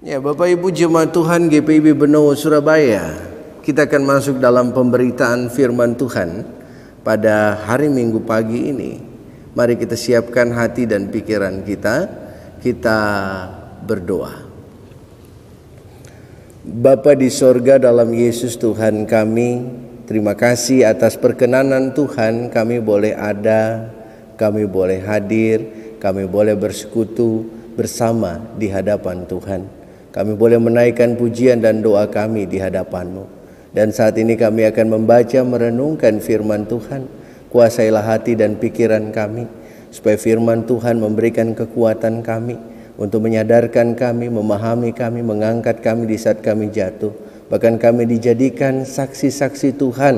Ya, Bapak Ibu Jemaat Tuhan GPIB Benowo Surabaya, kita akan masuk dalam pemberitaan firman Tuhan pada hari Minggu pagi ini. Mari kita siapkan hati dan pikiran kita berdoa. Bapa di sorga, dalam Yesus Tuhan kami, terima kasih atas perkenanan Tuhan, kami boleh ada, kami boleh hadir, kami boleh bersekutu bersama di hadapan Tuhan. Kami boleh menaikkan pujian dan doa kami di hadapan-Mu. Dan saat ini kami akan membaca merenungkan firman Tuhan. Kuasailah hati dan pikiran kami, supaya firman Tuhan memberikan kekuatan kami untuk menyadarkan kami, memahami kami, mengangkat kami di saat kami jatuh. Bahkan kami dijadikan saksi-saksi Tuhan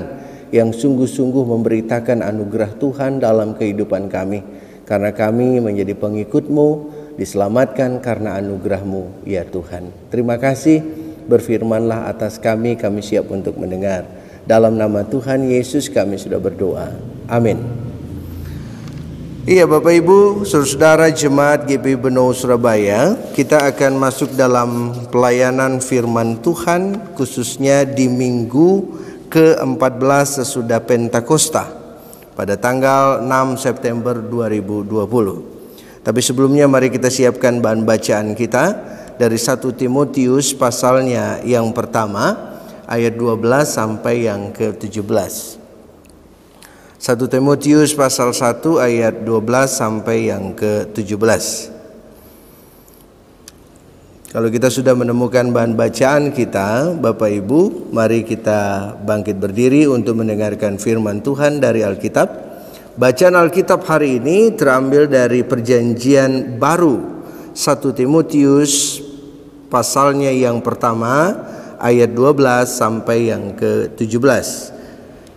yang sungguh-sungguh memberitakan anugerah Tuhan dalam kehidupan kami. Karena kami menjadi pengikut-Mu, diselamatkan karena anugerah-Mu, ya Tuhan. Terima kasih, berfirmanlah atas kami siap untuk mendengar. Dalam nama Tuhan Yesus kami sudah berdoa. Amin. Iya, Bapak Ibu, saudara jemaat GPIB Benowo Surabaya, kita akan masuk dalam pelayanan firman Tuhan, khususnya di minggu ke-14 sesudah Pentakosta, pada tanggal 6 September 2020. Tapi sebelumnya mari kita siapkan bahan bacaan kita dari 1 Timotius pasalnya yang pertama, ayat 12 sampai yang ke-17. 1 Timotius pasal 1 ayat 12 sampai yang ke-17. Kalau kita sudah menemukan bahan bacaan kita, Bapak Ibu, mari kita bangkit berdiri untuk mendengarkan firman Tuhan dari Alkitab. Bacaan Alkitab hari ini terambil dari Perjanjian Baru, 1 Timotius pasalnya yang pertama ayat 12 sampai yang ke-17,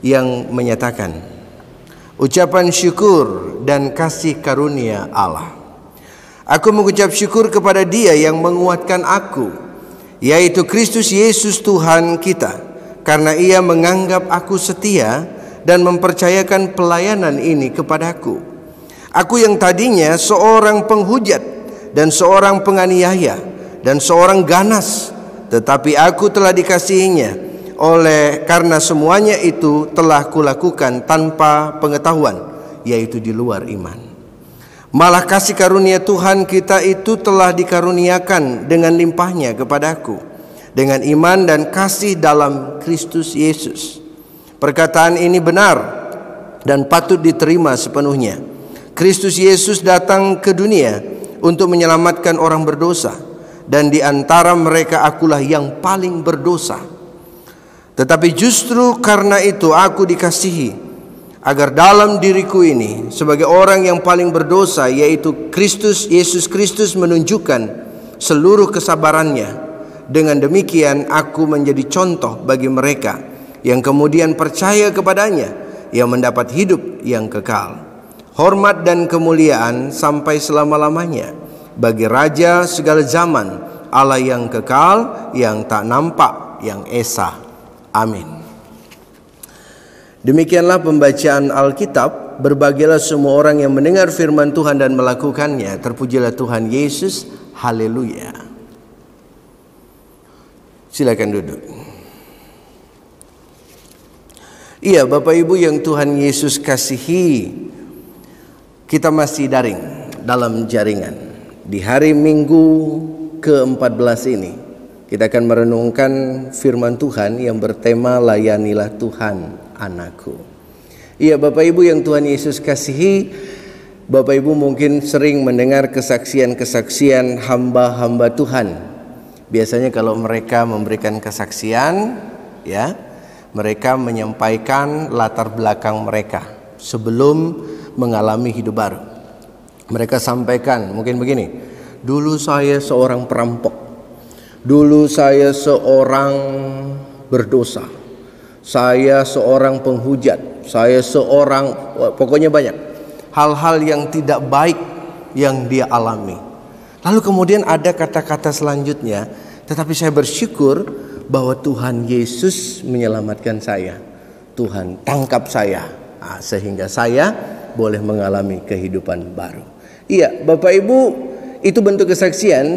yang menyatakan, ucapan syukur dan kasih karunia Allah. Aku mengucap syukur kepada Dia yang menguatkan aku, yaitu Kristus Yesus Tuhan kita, karena Ia menganggap aku setia dan mempercayakan pelayanan ini kepadaku. Aku yang tadinya seorang penghujat dan seorang penganiaya dan seorang ganas, tetapi aku telah dikasihinya karena semuanya itu telah kulakukan tanpa pengetahuan, yaitu di luar iman. Malah kasih karunia Tuhan kita itu telah dikaruniakan dengan limpahnya kepadaku, dengan iman dan kasih dalam Kristus Yesus. Perkataan ini benar dan patut diterima sepenuhnya. Kristus Yesus datang ke dunia untuk menyelamatkan orang berdosa, dan di antara mereka akulah yang paling berdosa. Tetapi justru karena itu aku dikasihi, agar dalam diriku ini sebagai orang yang paling berdosa, yaitu Yesus Kristus, menunjukkan seluruh kesabarannya. Dengan demikian aku menjadi contoh bagi mereka yang kemudian percaya kepadanya, yang mendapat hidup yang kekal. Hormat dan kemuliaan sampai selama-lamanya bagi Raja segala zaman, Allah yang kekal, yang tak nampak, yang esa. Amin. Demikianlah pembacaan Alkitab. Berbahagialah semua orang yang mendengar firman Tuhan dan melakukannya. Terpujilah Tuhan Yesus. Haleluya. Silakan duduk. Iya, Bapak Ibu yang Tuhan Yesus kasihi, kita masih daring dalam jaringan. Di hari Minggu ke-14 ini kita akan merenungkan firman Tuhan yang bertema layanilah Tuhan anakku. Iya, Bapak Ibu yang Tuhan Yesus kasihi, Bapak Ibu mungkin sering mendengar kesaksian-kesaksian hamba-hamba Tuhan. Biasanya kalau mereka memberikan kesaksian, ya, mereka menyampaikan latar belakang mereka sebelum mengalami hidup baru. Mereka sampaikan mungkin begini, dulu saya seorang perampok, dulu saya seorang berdosa, saya seorang penghujat, saya seorang, pokoknya banyak hal-hal yang tidak baik yang dia alami. Lalu kemudian ada kata-kata selanjutnya, tetapi saya bersyukur bahwa Tuhan Yesus menyelamatkan saya, Tuhan tangkap saya, sehingga saya boleh mengalami kehidupan baru. Iya, Bapak Ibu, itu bentuk kesaksian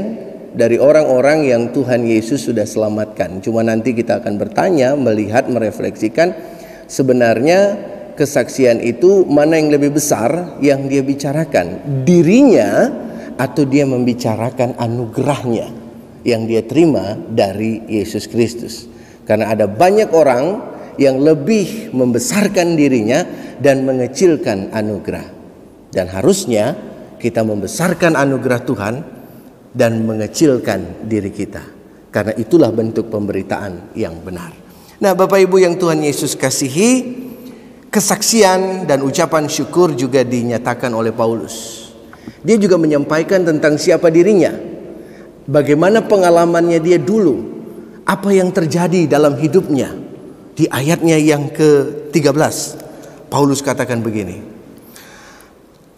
dari orang-orang yang Tuhan Yesus sudah selamatkan. Cuma nanti kita akan bertanya, melihat, merefleksikan sebenarnya kesaksian itu mana yang lebih besar yang dia bicarakan, dirinya atau dia membicarakan anugerahnya yang dia terima dari Yesus Kristus. Karena ada banyak orang yang lebih membesarkan dirinya dan mengecilkan anugerah. Dan harusnya kita membesarkan anugerah Tuhan dan mengecilkan diri kita. Karena itulah bentuk pemberitaan yang benar. Nah, Bapak Ibu yang Tuhan Yesus kasihi, kesaksian dan ucapan syukur juga dinyatakan oleh Paulus. Dia juga menyampaikan tentang siapa dirinya, bagaimana pengalamannya dia dulu, apa yang terjadi dalam hidupnya. Di ayatnya yang ke-13, Paulus katakan begini,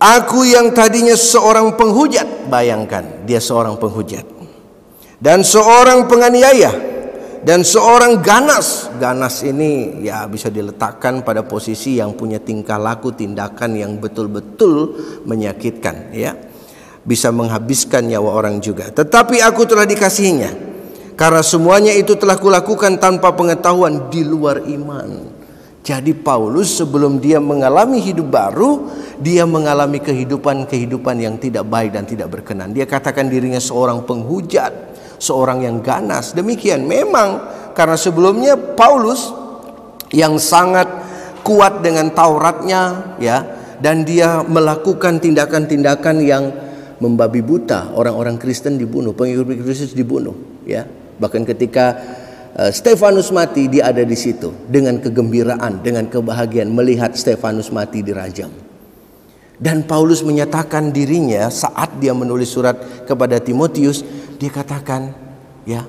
aku yang tadinya seorang penghujat, bayangkan dia seorang penghujat, dan seorang penganiaya, dan seorang ganas. Ganas ini ya bisa diletakkan pada posisi yang punya tingkah laku, tindakan yang betul-betul menyakitkan, ya, bisa menghabiskan nyawa orang juga. Tetapi aku telah dikasihinya, karena semuanya itu telah kulakukan tanpa pengetahuan di luar iman. Jadi Paulus sebelum dia mengalami hidup baru, dia mengalami kehidupan yang tidak baik dan tidak berkenan. Dia katakan dirinya seorang penghujat, seorang yang ganas. Demikian memang karena sebelumnya Paulus yang sangat kuat dengan Tauratnya, ya, dan dia melakukan tindakan-tindakan yang membabi buta. Orang-orang Kristen dibunuh, pengikut Kristus dibunuh, ya. Bahkan ketika Stefanus mati, dia ada di situ dengan kegembiraan, dengan kebahagiaan melihat Stefanus mati dirajam. Dan Paulus menyatakan dirinya saat dia menulis surat kepada Timotius, dia katakan, ya,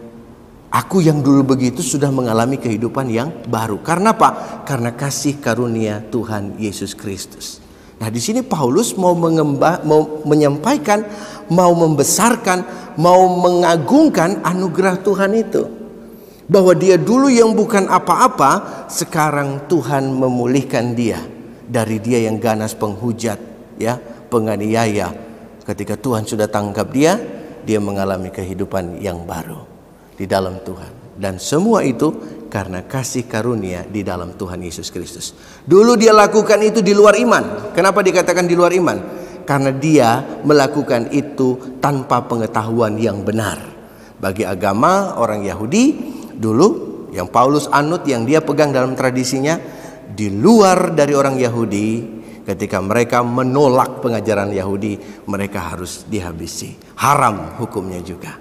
aku yang dulu begitu sudah mengalami kehidupan yang baru. Karena apa? Karena kasih karunia Tuhan Yesus Kristus. Nah, di sini Paulus mau menyampaikan, mau membesarkan, mau mengagungkan anugerah Tuhan itu. Bahwa dia dulu yang bukan apa-apa, sekarang Tuhan memulihkan dia dari dia yang ganas, penghujat, ya, penganiaya. Ketika Tuhan sudah tangkap dia mengalami kehidupan yang baru di dalam Tuhan. Dan semua itu karena kasih karunia di dalam Tuhan Yesus Kristus. Dulu dia lakukan itu di luar iman. Kenapa dikatakan di luar iman? Karena dia melakukan itu tanpa pengetahuan yang benar. Bagi agama orang Yahudi dulu yang Paulus anut, yang dia pegang dalam tradisinya, di luar dari orang Yahudi, ketika mereka menolak pengajaran Yahudi, mereka harus dihabisi. Haram hukumnya juga.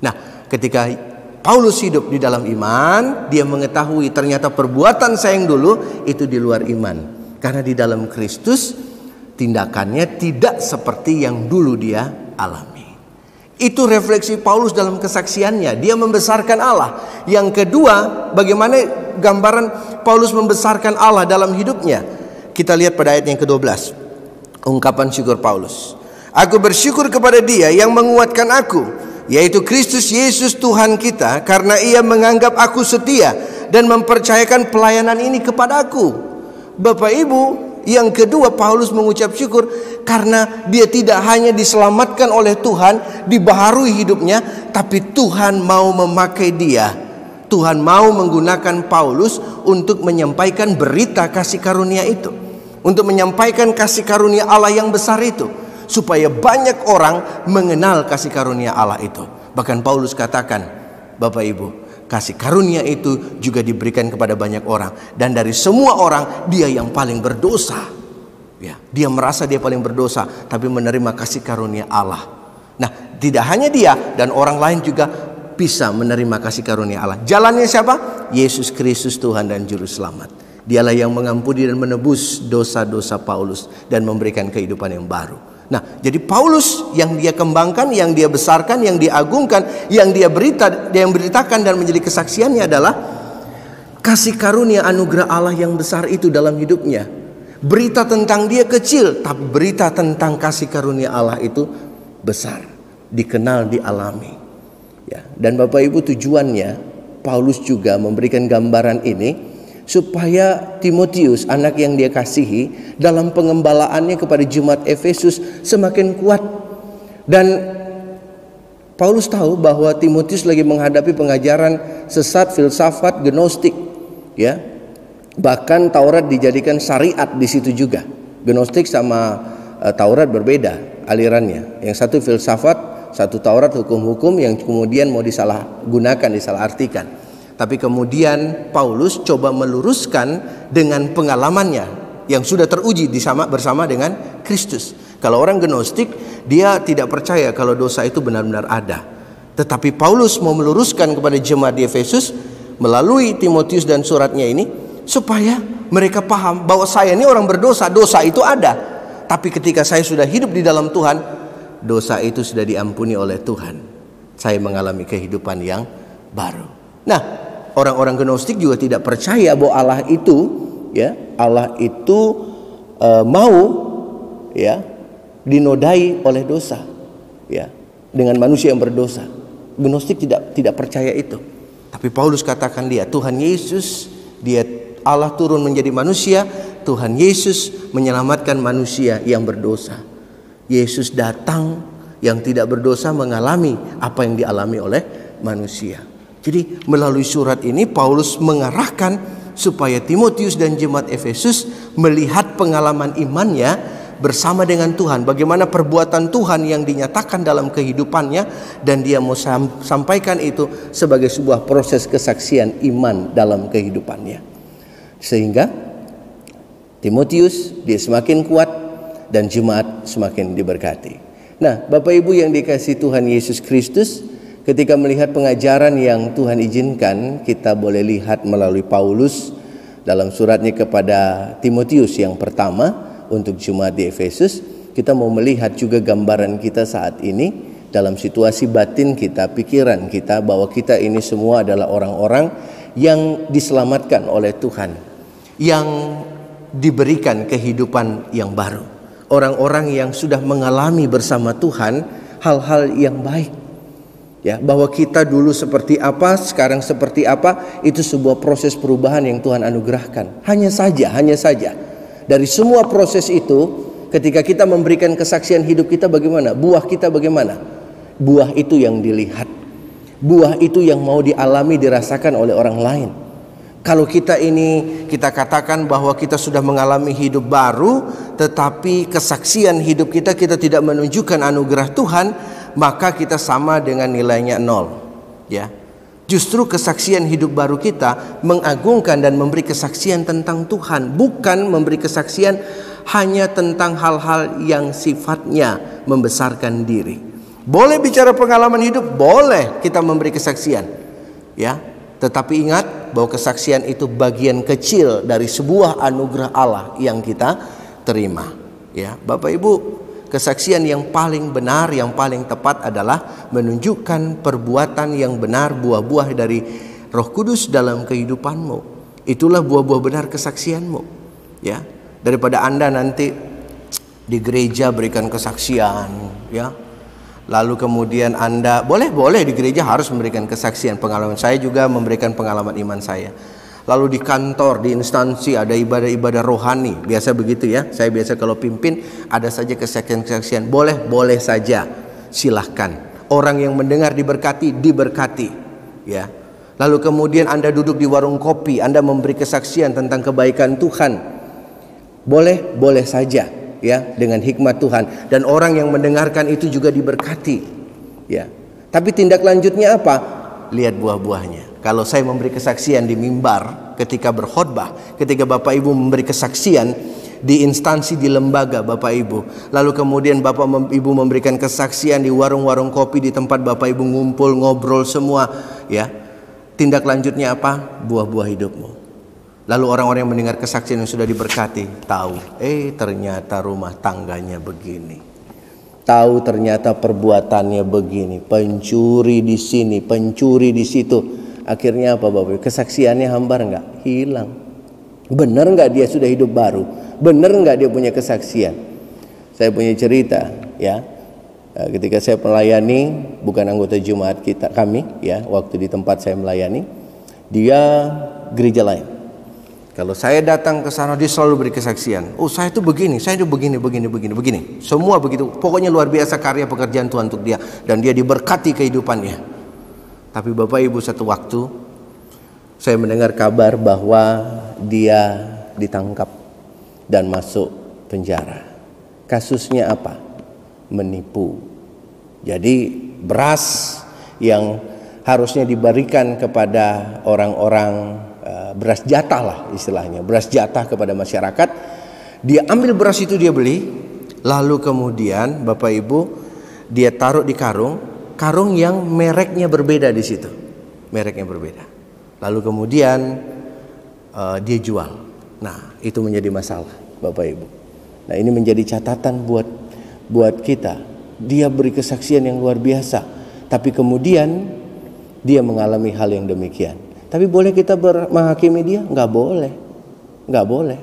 Nah, ketika Paulus hidup di dalam iman, dia mengetahui ternyata perbuatan saya yang dulu itu di luar iman. Karena di dalam Kristus tindakannya tidak seperti yang dulu dia alami. Itu refleksi Paulus dalam kesaksiannya. Dia membesarkan Allah. Yang kedua, bagaimana gambaran Paulus membesarkan Allah dalam hidupnya? Kita lihat pada ayat yang ke-12. Ungkapan syukur Paulus. Aku bersyukur kepada Dia yang menguatkan aku, yaitu Kristus Yesus Tuhan kita, karena Ia menganggap aku setia dan mempercayakan pelayanan ini kepadaku. Bapak Ibu, yang kedua Paulus mengucap syukur karena dia tidak hanya diselamatkan oleh Tuhan, dibaharui hidupnya, tapi Tuhan mau memakai dia. Tuhan mau menggunakan Paulus untuk menyampaikan berita kasih karunia itu, untuk menyampaikan kasih karunia Allah yang besar itu, supaya banyak orang mengenal kasih karunia Allah itu. Bahkan Paulus katakan, Bapak Ibu, kasih karunia itu juga diberikan kepada banyak orang, dan dari semua orang dia yang paling berdosa. Ya, dia merasa dia paling berdosa, tapi menerima kasih karunia Allah. Nah, tidak hanya dia, dan orang lain juga bisa menerima kasih karunia Allah. Jalannya siapa? Yesus Kristus Tuhan dan Juru Selamat. Dialah yang mengampuni dan menebus dosa-dosa Paulus dan memberikan kehidupan yang baru. Nah, jadi Paulus yang dia kembangkan, yang dia besarkan, yang dia agungkan, yang dia beritakan dan menjadi kesaksiannya adalah kasih karunia anugerah Allah yang besar itu dalam hidupnya. Berita tentang dia kecil, tapi berita tentang kasih karunia Allah itu besar, dikenal, dialami. Ya, dan Bapak Ibu, tujuannya Paulus juga memberikan gambaran ini supaya Timotius, anak yang dia kasihi, dalam pengembalaannya kepada jemaat Efesus semakin kuat. Dan Paulus tahu bahwa Timotius lagi menghadapi pengajaran sesat, filsafat, gnostik, ya. Bahkan Taurat dijadikan syariat di situ juga. Gnostik sama Taurat berbeda alirannya. Yang satu filsafat, satu Taurat hukum-hukum yang kemudian mau disalahgunakan, disalahartikan. Tapi kemudian Paulus coba meluruskan dengan pengalamannya yang sudah teruji bersama dengan Kristus. Kalau orang gnostik, dia tidak percaya kalau dosa itu benar-benar ada. Tetapi Paulus mau meluruskan kepada jemaat di Efesus melalui Timotius dan suratnya ini, supaya mereka paham bahwa saya ini orang berdosa, dosa itu ada. Tapi ketika saya sudah hidup di dalam Tuhan, dosa itu sudah diampuni oleh Tuhan. Saya mengalami kehidupan yang baru. Nah, orang-orang gnostik juga tidak percaya bahwa Allah itu, ya, Allah itu mau, ya, dinodai oleh dosa, ya, dengan manusia yang berdosa. Gnostik tidak percaya itu. Tapi Paulus katakan Tuhan Yesus, dia Allah turun menjadi manusia, Tuhan Yesus menyelamatkan manusia yang berdosa. Yesus datang yang tidak berdosa mengalami apa yang dialami oleh manusia. Jadi melalui surat ini Paulus mengarahkan supaya Timotius dan jemaat Efesus melihat pengalaman imannya bersama dengan Tuhan, bagaimana perbuatan Tuhan yang dinyatakan dalam kehidupannya, dan dia mau sampaikan itu sebagai sebuah proses kesaksian iman dalam kehidupannya, sehingga Timotius dia semakin kuat dan jemaat semakin diberkati. Nah, Bapak Ibu yang dikasihi Tuhan Yesus Kristus, ketika melihat pengajaran yang Tuhan izinkan, kita boleh lihat melalui Paulus dalam suratnya kepada Timotius yang pertama untuk jemaat di Efesus. Kita mau melihat juga gambaran kita saat ini dalam situasi batin kita, pikiran kita, bahwa kita ini semua adalah orang-orang yang diselamatkan oleh Tuhan, yang diberikan kehidupan yang baru, orang-orang yang sudah mengalami bersama Tuhan hal-hal yang baik, ya, bahwa kita dulu seperti apa, sekarang seperti apa, itu sebuah proses perubahan yang Tuhan anugerahkan. Hanya saja dari semua proses itu, ketika kita memberikan kesaksian hidup kita bagaimana, buah kita bagaimana, buah itu yang dilihat, buah itu yang mau dialami, dirasakan oleh orang lain. Kalau kita katakan bahwa kita sudah mengalami hidup baru, tetapi kesaksian hidup kita tidak menunjukkan anugerah Tuhan, maka kita sama dengan nilainya 0, ya. Justru kesaksian hidup baru kita mengagungkan dan memberi kesaksian tentang Tuhan, bukan memberi kesaksian hanya tentang hal-hal yang sifatnya membesarkan diri. Boleh bicara pengalaman hidup, boleh kita memberi kesaksian, ya. Tetapi ingat bahwa kesaksian itu bagian kecil dari sebuah anugerah Allah yang kita terima, ya. Bapak Ibu, kesaksian yang paling benar, yang paling tepat adalah menunjukkan perbuatan yang benar, buah-buah dari Roh Kudus dalam kehidupanmu. Itulah buah-buah benar kesaksianmu, ya. Daripada Anda nanti di gereja berikan kesaksian, ya, lalu kemudian Anda boleh di gereja harus memberikan kesaksian. Pengalaman saya juga memberikan pengalaman iman saya. Lalu di kantor, di instansi ada ibadah-ibadah rohani, biasa begitu, ya. Saya biasa kalau pimpin ada saja kesaksian-kesaksian. Boleh saja, silahkan. Orang yang mendengar diberkati, ya. Lalu kemudian Anda duduk di warung kopi, Anda memberi kesaksian tentang kebaikan Tuhan. Boleh saja, ya, dengan hikmat Tuhan, dan orang yang mendengarkan itu juga diberkati, ya. Tapi tindak lanjutnya apa? Lihat buah-buahnya. Kalau saya memberi kesaksian di mimbar ketika berkhotbah, ketika Bapak Ibu memberi kesaksian di instansi, di lembaga Bapak Ibu, lalu kemudian Bapak Ibu memberikan kesaksian di warung-warung kopi, di tempat Bapak Ibu ngumpul ngobrol semua, ya. Tindak lanjutnya apa? Buah-buah hidupmu. Lalu orang-orang yang mendengar kesaksian yang sudah diberkati tahu, ternyata rumah tangganya begini. Tahu ternyata perbuatannya begini, pencuri di sini, pencuri di situ. Akhirnya apa Bapak? Kesaksiannya hambar enggak? Hilang. Benar enggak dia sudah hidup baru? Benar enggak dia punya kesaksian? Saya punya cerita, ya. Ketika saya melayani, bukan anggota jemaat kami, ya, waktu di tempat saya melayani, dia gereja lain. Kalau saya datang ke sana, dia selalu beri kesaksian. Oh, saya itu begini, saya itu begini. Semua begitu. Pokoknya luar biasa karya pekerjaan Tuhan untuk dia. Dan dia diberkati kehidupannya. Tapi Bapak Ibu, satu waktu saya mendengar kabar bahwa dia ditangkap dan masuk penjara. Kasusnya apa? Menipu. Jadi beras yang harusnya diberikan kepada orang-orang, beras jatah lah istilahnya, beras jatah kepada masyarakat, dia ambil beras itu, dia beli, lalu kemudian Bapak Ibu dia taruh di karung yang mereknya berbeda di situ, mereknya berbeda. Lalu kemudian dia jual. Nah, itu menjadi masalah Bapak Ibu. Nah, ini menjadi catatan buat kita. Dia beri kesaksian yang luar biasa, tapi kemudian dia mengalami hal yang demikian. Tapi boleh kita menghakimi dia? Nggak boleh.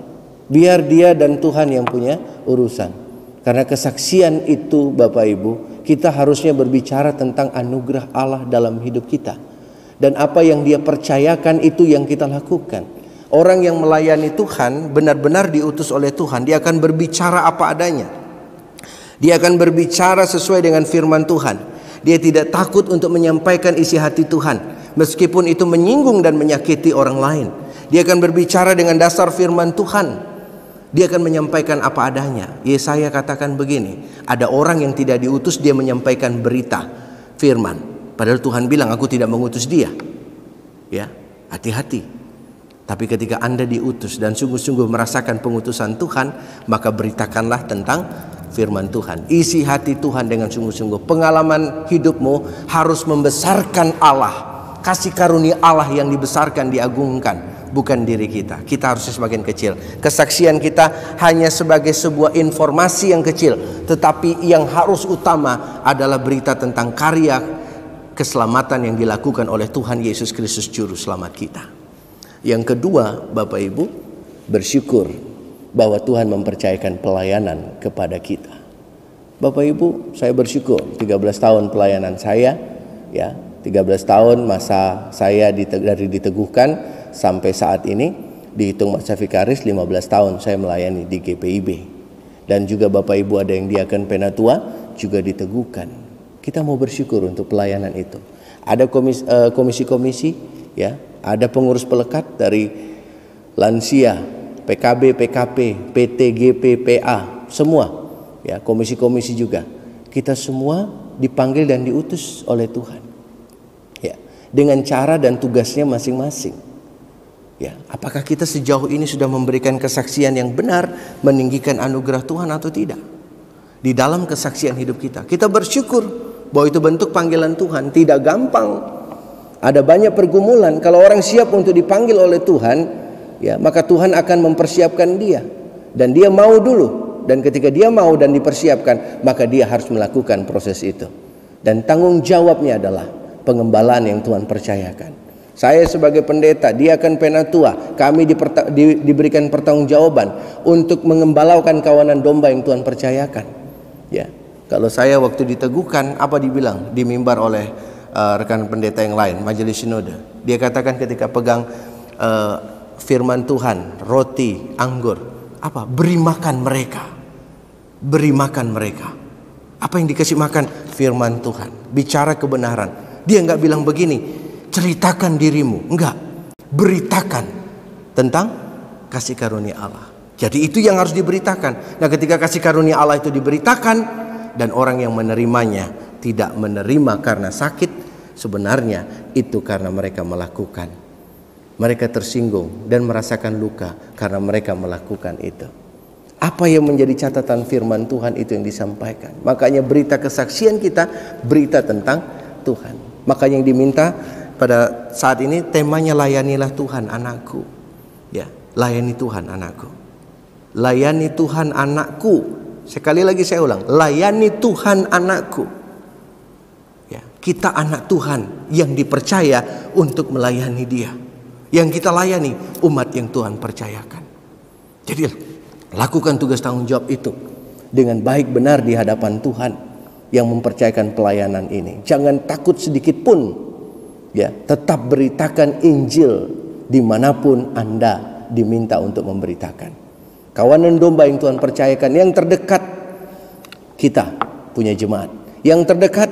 Biar dia dan Tuhan yang punya urusan. Karena kesaksian itu Bapak Ibu, kita harusnya berbicara tentang anugerah Allah dalam hidup kita. Dan apa yang dia percayakan itu yang kita lakukan. Orang yang melayani Tuhan, benar-benar diutus oleh Tuhan, dia akan berbicara apa adanya. Dia akan berbicara sesuai dengan firman Tuhan. Dia tidak takut untuk menyampaikan isi hati Tuhan, meskipun itu menyinggung dan menyakiti orang lain. Dia akan berbicara dengan dasar firman Tuhan. Dia akan menyampaikan apa adanya. Yesaya katakan begini, ada orang yang tidak diutus, dia menyampaikan berita firman, padahal Tuhan bilang aku tidak mengutus dia. Ya, hati-hati. Tapi ketika Anda diutus dan sungguh-sungguh merasakan pengutusan Tuhan, maka beritakanlah tentang firman Tuhan. Isi hati Tuhan dengan sungguh-sungguh. Pengalaman hidupmu harus membesarkan Allah. Kasih karunia Allah yang dibesarkan, diagungkan, bukan diri kita. Kita harusnya semakin kecil. Kesaksian kita hanya sebagai sebuah informasi yang kecil, tetapi yang harus utama adalah berita tentang karya keselamatan yang dilakukan oleh Tuhan Yesus Kristus Juru Selamat kita. Yang kedua, Bapak Ibu, bersyukur bahwa Tuhan mempercayakan pelayanan kepada kita. Bapak Ibu, saya bersyukur 13 tahun pelayanan saya, ya, 13 tahun masa saya dari diteguhkan sampai saat ini, dihitung masa vikaris 15 tahun saya melayani di GPIB. Dan juga Bapak Ibu ada yang diaken Penatua juga diteguhkan. Kita mau bersyukur untuk pelayanan itu. Ada komisi-komisi, ya, ada pengurus pelekat dari lansia, PKB, PKP, PT, GP, PA, semua, ya, komisi-komisi juga. Kita semua dipanggil dan diutus oleh Tuhan, ya, dengan cara dan tugasnya masing-masing. Ya, apakah kita sejauh ini sudah memberikan kesaksian yang benar, meninggikan anugerah Tuhan atau tidak? Di dalam kesaksian hidup kita, kita bersyukur bahwa itu bentuk panggilan Tuhan. Tidak gampang. Ada banyak pergumulan. Kalau orang siap untuk dipanggil oleh Tuhan, ya, maka Tuhan akan mempersiapkan dia. Dan dia mau dulu. Dan ketika dia mau dan dipersiapkan, maka dia harus melakukan proses itu. Dan tanggung jawabnya adalah pengembalaan yang Tuhan percayakan. Saya sebagai pendeta, diaken Penatua, kami diberikan pertanggungjawaban untuk mengembalaukan kawanan domba yang Tuhan percayakan. Ya, kalau saya waktu diteguhkan, apa dibilang di mimbar oleh rekan pendeta yang lain, majelis sinode, dia katakan ketika pegang firman Tuhan, roti, anggur, apa? Beri makan mereka. Beri makan mereka. Apa yang dikasih makan? Firman Tuhan. Bicara kebenaran. Dia enggak bilang begini, ceritakan dirimu. Enggak. Beritakan tentang kasih karunia Allah. Jadi itu yang harus diberitakan. Nah, ketika kasih karunia Allah itu diberitakan dan orang yang menerimanya tidak menerima karena sakit, sebenarnya itu karena mereka melakukan. Mereka tersinggung dan merasakan luka karena mereka melakukan itu. Apa yang menjadi catatan firman Tuhan itu yang disampaikan. Makanya berita kesaksian kita, berita tentang Tuhan. Makanya yang diminta pada saat ini temanya layanilah Tuhan anakku. Ya, layani Tuhan anakku. Layani Tuhan anakku. Sekali lagi saya ulang, layani Tuhan anakku. Ya, kita anak Tuhan yang dipercaya untuk melayani Dia. Yang kita layani umat yang Tuhan percayakan. Jadi lakukan tugas tanggung jawab itu dengan baik benar di hadapan Tuhan yang mempercayakan pelayanan ini. Jangan takut sedikit pun. Ya, tetap beritakan Injil dimanapun Anda diminta untuk memberitakan. Kawanan domba yang Tuhan percayakan, yang terdekat kita punya jemaat, yang terdekat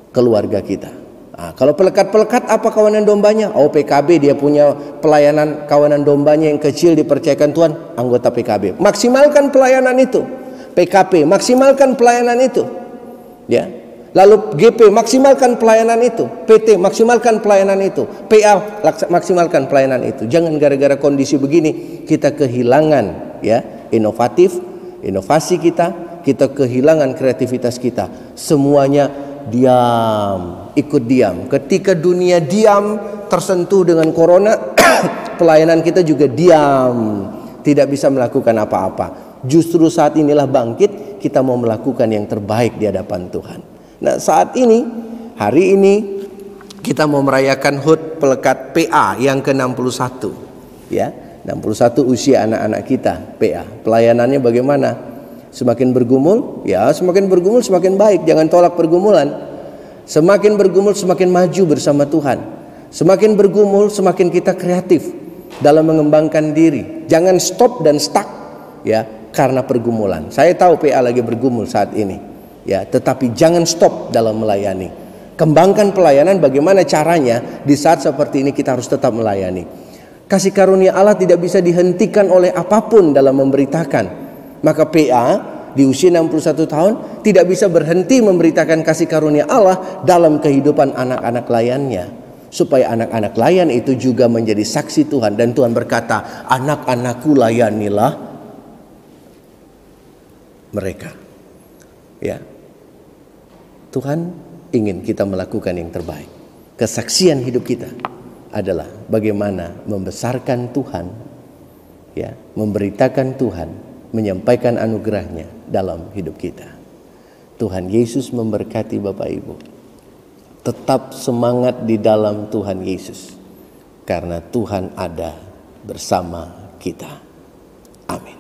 keluarga kita. Kalau pelekat-pelekat apa kawanan dombanya? PKB dia punya pelayanan kawanan dombanya yang kecil dipercayakan Tuhan, anggota PKB. Maksimalkan pelayanan itu. PKP maksimalkan pelayanan itu. Ya. Lalu GP maksimalkan pelayanan itu, PT maksimalkan pelayanan itu, PA maksimalkan pelayanan itu. Jangan gara-gara kondisi begini kita kehilangan ya inovasi kita kehilangan kreativitas kita. Semuanya diam, ikut diam. Ketika dunia diam tersentuh dengan corona, pelayanan kita juga diam, tidak bisa melakukan apa-apa. Justru saat inilah bangkit, kita mau melakukan yang terbaik di hadapan Tuhan. Nah, saat ini, hari ini kita mau merayakan HUT Pelekat PA yang ke-61. Ya, 61 usia anak-anak kita PA. Pelayanannya bagaimana? Semakin bergumul, ya semakin bergumul semakin baik. Jangan tolak pergumulan. Semakin bergumul semakin maju bersama Tuhan. Semakin bergumul semakin kita kreatif dalam mengembangkan diri. Jangan stop dan stuck ya karena pergumulan. Saya tahu PA lagi bergumul saat ini. Ya, tetapi jangan stop dalam melayani. Kembangkan pelayanan, bagaimana caranya di saat seperti ini kita harus tetap melayani. Kasih karunia Allah tidak bisa dihentikan oleh apapun dalam memberitakan. Maka PA di usia 61 tahun tidak bisa berhenti memberitakan kasih karunia Allah dalam kehidupan anak-anak layannya. Supaya anak-anak layan itu juga menjadi saksi Tuhan. Dan Tuhan berkata, anak-anakku layanilah mereka. Ya, Tuhan ingin kita melakukan yang terbaik. Kesaksian hidup kita adalah bagaimana membesarkan Tuhan, ya, memberitakan Tuhan, menyampaikan anugerahnya dalam hidup kita. Tuhan Yesus memberkati Bapak Ibu. Tetap semangat di dalam Tuhan Yesus, karena Tuhan ada bersama kita. Amin.